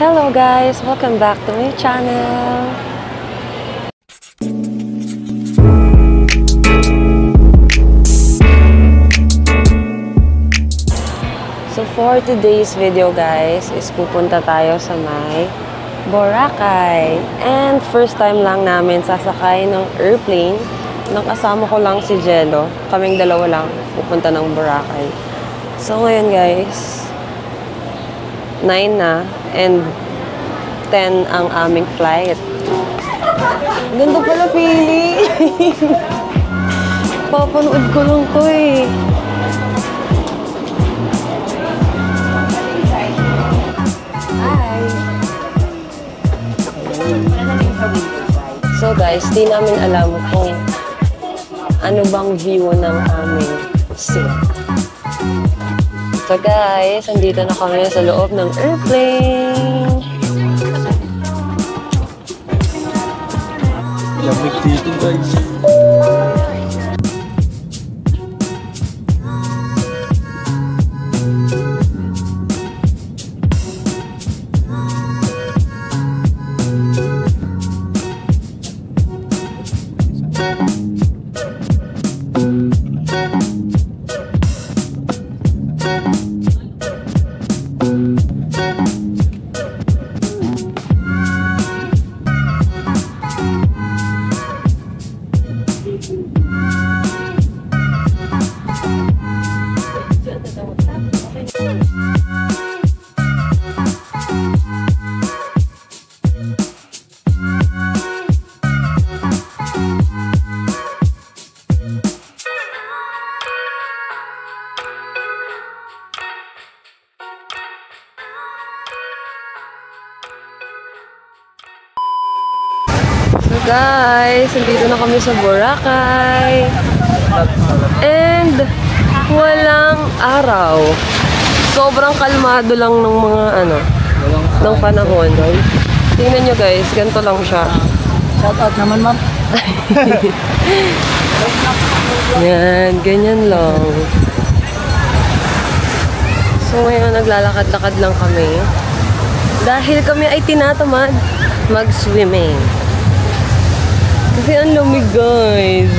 Hello guys! Welcome back to my channel! So for today's video guys, is pupunta tayo sa may Boracay. And first time lang namin sasakay ng airplane. Nakasama ko lang si Jello. Kaming dalawa lang pupunta ng Boracay. So ngayon guys, 9 na and 10 ang aming flight. Ganda pala feeling. Papanood ko lang to eh. Hi! So guys, di namin alam kung ano bang view ng aming seat. So guys, andito na kami sa loob ng airplane. Lamig dito guys. Guys, nandito na kami sa Boracay. And walang araw. Sobrang kalmado lang ng mga ng panahon. Tingnan nyo guys, ganito lang siya. Shout out naman ma'am. Yan, ganyan lang. So ngayon naglalakad-lakad lang kami. Dahil kami ay tinatamad mag-swimming. Kasi ang lamig guys.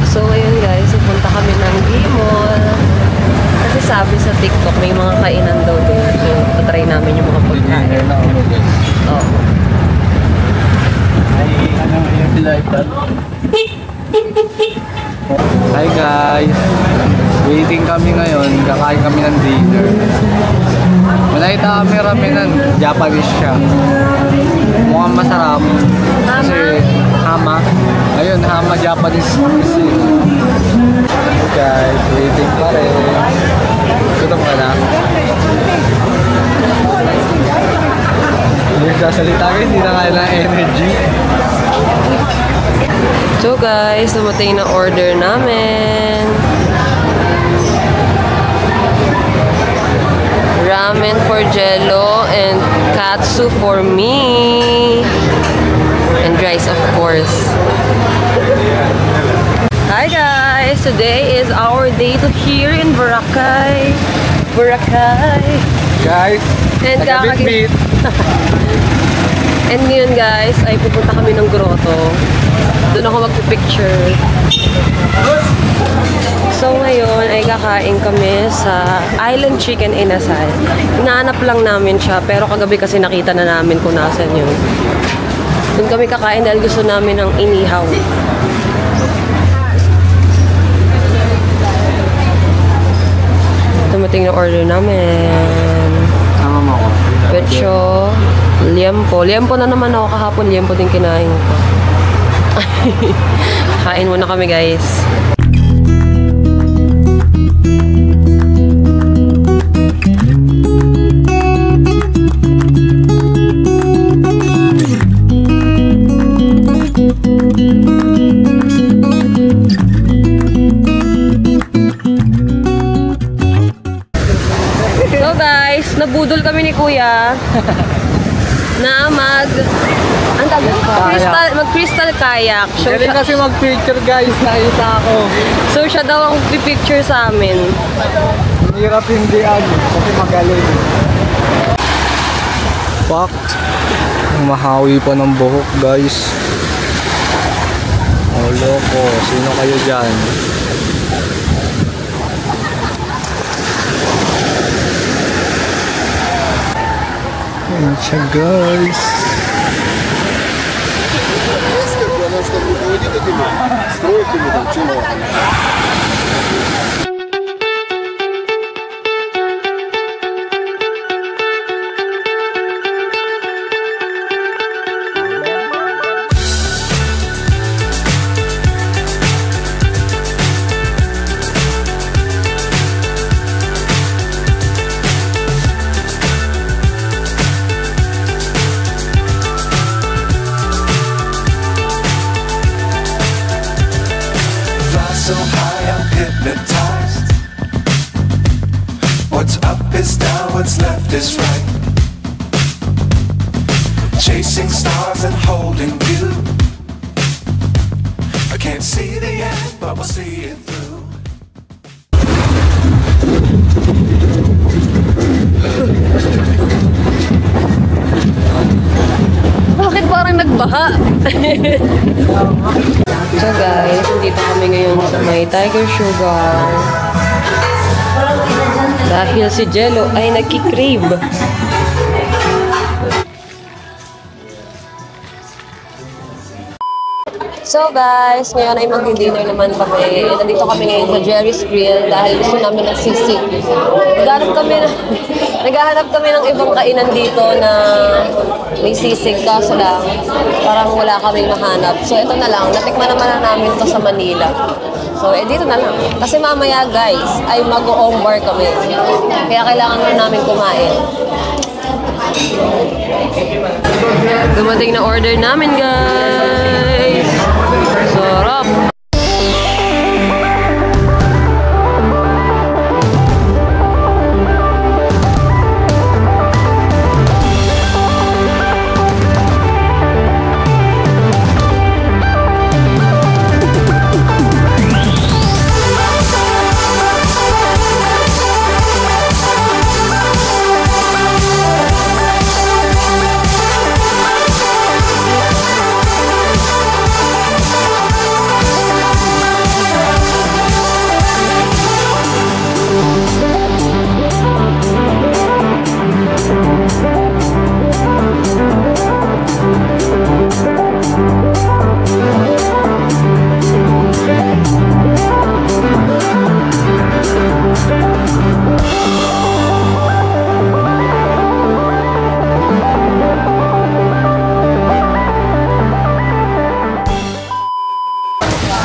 So ayun guys, pupunta kami ng D-Mall. Kasi sabi sa TikTok, may mga kainan daw din. So, patry namin yung mga pagkain. Oo. Hi guys! Waiting kami ngayon. Kakain kami ng dinner. Nakita kami ramen ng Japanese siya. Mukhang masarap. Kasi hama. Ayun, hama Japanese cuisine. Hey guys, waiting pa rin. Gutom ka na? Hindi nagsasalita ka, hindi na kaya ng energy. So guys, dumating na order namin. Ramen for Jello and katsu for me. And rice of course. Hi guys! Today is our day to here in Boracay. Boracay! Guys, And nagabit-bit. And ngayon guys, ay pupunta kami ng grotto. Doon ako magpipicture. So ngayon ay kakain kami sa Island Chicken Inasal. Hinahanap lang namin siya, pero kagabi kasi nakita na namin kung nasan yun. Doon kami kakain dahil gusto namin ng inihaw. Dumating na order namin. Sama mo ako. Pecho, liempo. Liempo na naman ako kahapon. Liempo din kinain ko. Kain muna kami guys. kuya na mag-crystal kayak. So, Pwede kasi mag-picture guys, nakita ako. so siya daw ang pipicture sa amin. Hirap hindi kasi magaling. Fuck. Mahawi pa ng buhok guys. Oh loko, sino kayo dyan? Ayan siya guys. Чтобы руководить этими стройками, там, чего? So high I'm hypnotized. What's up is down, what's left is right. Chasing stars and holding you. I can't see the end, but we'll see it through. Bakit parang nagbaha? So guys, dito kami ngayon sa may Tiger Sugar. Dahil si Jello ay nagkikrave. So guys, ngayon ay mag-dinner naman kami. Nandito kami ngayon sa Jerry's Grill dahil gusto namin ng sisig. Naghahanap kami ng ibang kainan dito na may sisig, kaso lang parang wala kaming mahanap. So ito na lang, natikman naman na namin to sa Manila. So dito na lang. Kasi mamaya guys, ay mag-o-home bar kami. Kaya kailangan na namin kumain. Dumating na order namin guys. Sarap!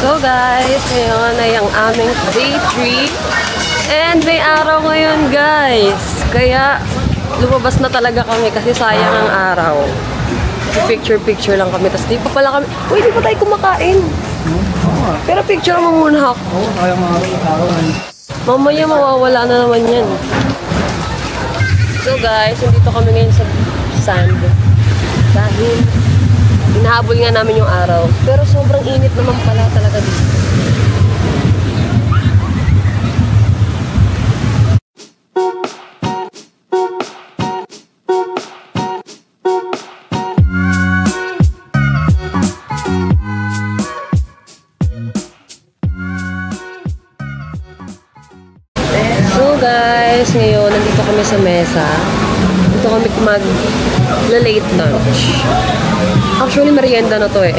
So guys, ngayon ay ang aming day 3 and may araw ngayon guys. Kaya lumabas na talaga kami kasi sayang ang araw. Picture lang kami. Tapos di pa pala kami, uy, di pa tayo kumakain. Pero picture mo muna ako. Mamaya mawawala na naman yan. So guys, nandito kami ngayon sa sand. Dahil hinahabol nga namin yung araw. Pero sobrang init naman pala talaga dito. So guys, ngayon nandito kami sa mesa. Dito kami mag-late lunch. Actually, merienda na to eh.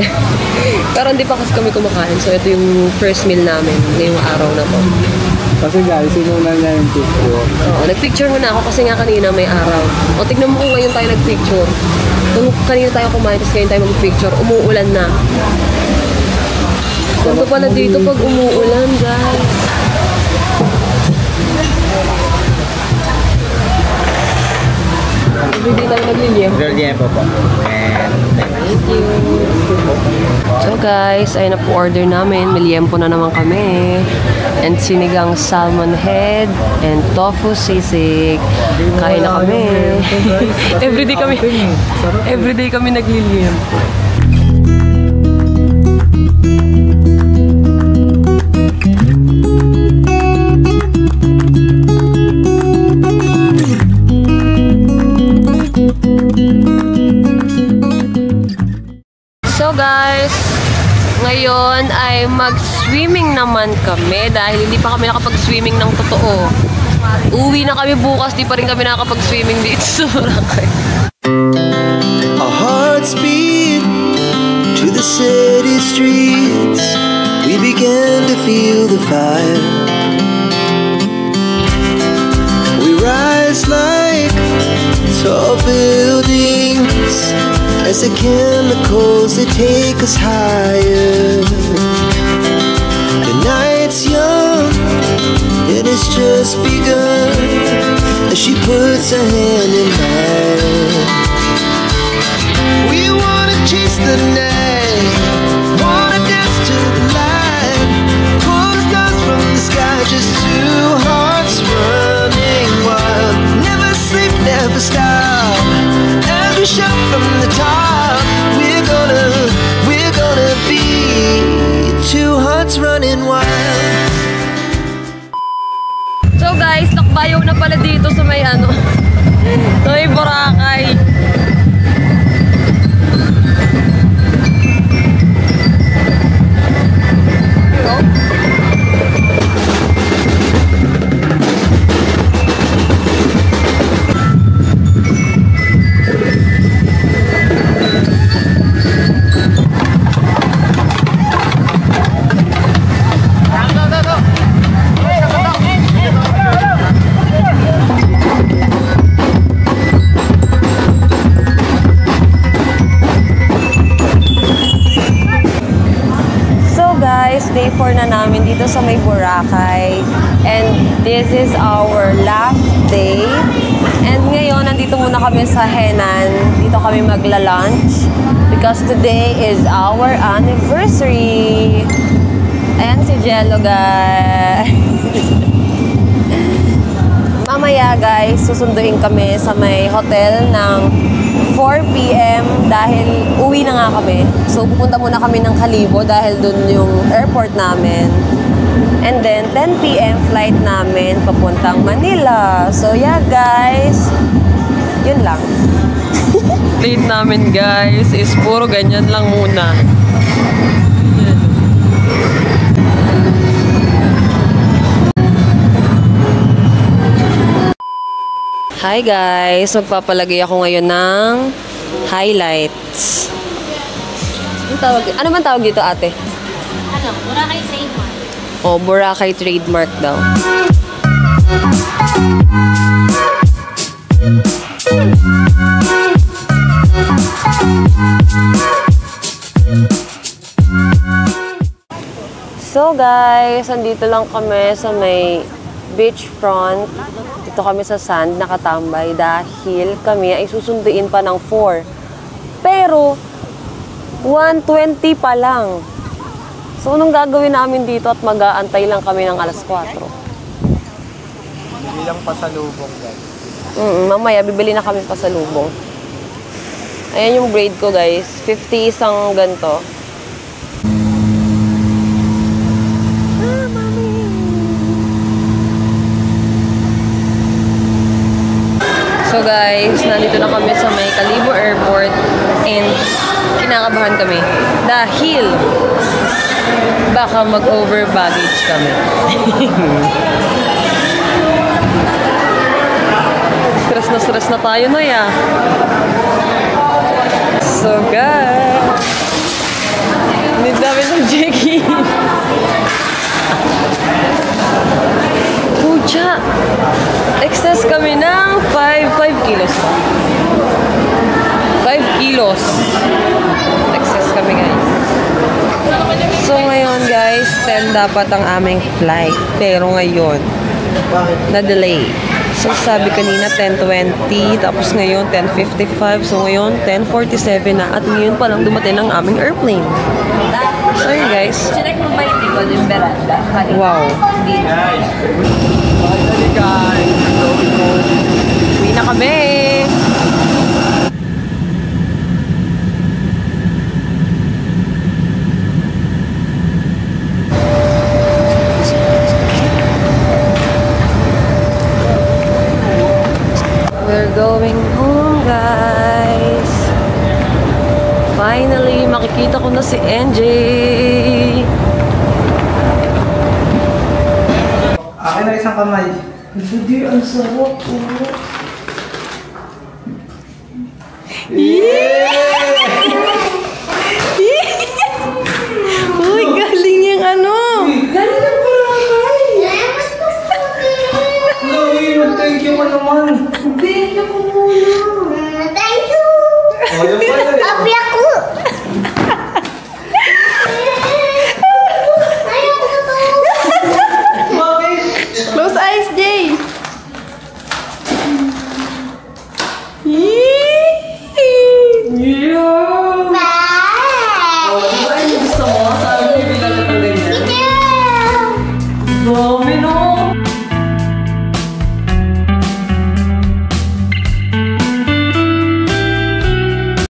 Pero hindi pa kasi kami kumakain. So, ito yung first meal namin ngayong araw na to. Kasi guys, sinuna niya yung picture. Oo, nag-picture muna ako kasi nga kanina may araw. O, tignan mo kung ngayon tayo nag-picture. Kung kanina tayo kumain, tapos ngayon tayo mag-picture, umuulan na. Ganto pala dito pag umuulan, guys. Everyday tayo nagliliyem. Very po po. And Thank you. So guys, ay na-order namin. Miliempo na naman kami. And sinigang salmon head and tofu sisig. Kain na kami. Everyday kami nagliliempo. So guys, ngayon ay mag-swimming naman kami dahil hindi pa kami nakapag-swimming ng totoo. Uwi na kami bukas, di pa rin kami nakapag-swimming dito sa Boracay. Our hearts beat to the city streets. We began to feel the fire. We rise like tall buildings as the chemicals that take us higher. The night's young, it has just begun as she puts her hand in mine. We wanna chase the night, wanna dance to the light, pull the stars from the sky, just two hearts running wild. Never sleep, never stop, as we shout from the top. We're gonna be two hearts running wild. So guys, nakbayaw na pala dito sa may sa may Boracay. Day 4 na namin dito sa may Boracay. And this is our last day. And ngayon, nandito muna kami sa Henan. Dito kami magla-lunch. Because today is our anniversary. Ayan si Jello, guys. Mamaya, guys, susunduin kami sa may hotel ng 4 p.m. dahil uwi na nga kami. So, pupunta muna kami ng Kalibo dahil dun yung airport namin. And then, 10 p.m. flight namin papuntang Manila. So, yeah, guys. Yun lang. Date namin, guys, is puro ganyan lang muna. Hi guys! Magpapalagay ako ngayon ng highlights. Ano man tawag dito, ate? Boracay trademark. Oh, Boracay trademark daw. So guys, andito lang kami sa may beachfront. Dito kami sa sand, nakatambay dahil kami ay susunduin pa ng 4. Pero, 1:20 pa lang. So, anong gagawin namin dito at mag-aantay lang kami ng alas 4? Bilang pasalubong, guys. Mamaya, bibili na kami pasalubong. Ayan yung braid ko, guys. 50 isang ganito. So guys, nandito na kami sa may Kalibo Airport and kinakabahan kami dahil baka mag-over baggage kami. Stress na tayo na ya. So guys, need namin ng check-in. Pucha! Excess kami ng 5 kilos pa. 5 kilos. Excess kami, guys. So, ngayon, guys, 10 dapat ang aming flight. Pero ngayon, na-delay. So, sabi kanina 10:20, tapos ngayon 10:55. So, ngayon 10:47 na. At ngayon pa lang dumating ang aming airplane. So, yun guys. Select mo ba yung likod yung veranda? Wow. Finally guys, Uwi na kami! We're going home, guys. Finally, makikita ko na si NJ. akin na isang kamay. Hindi, ang sarap. Uy, galing yung ano. Galing yung Boracay. Thank you ka naman. Thank you po muna. Thank you! Oh, yung pala.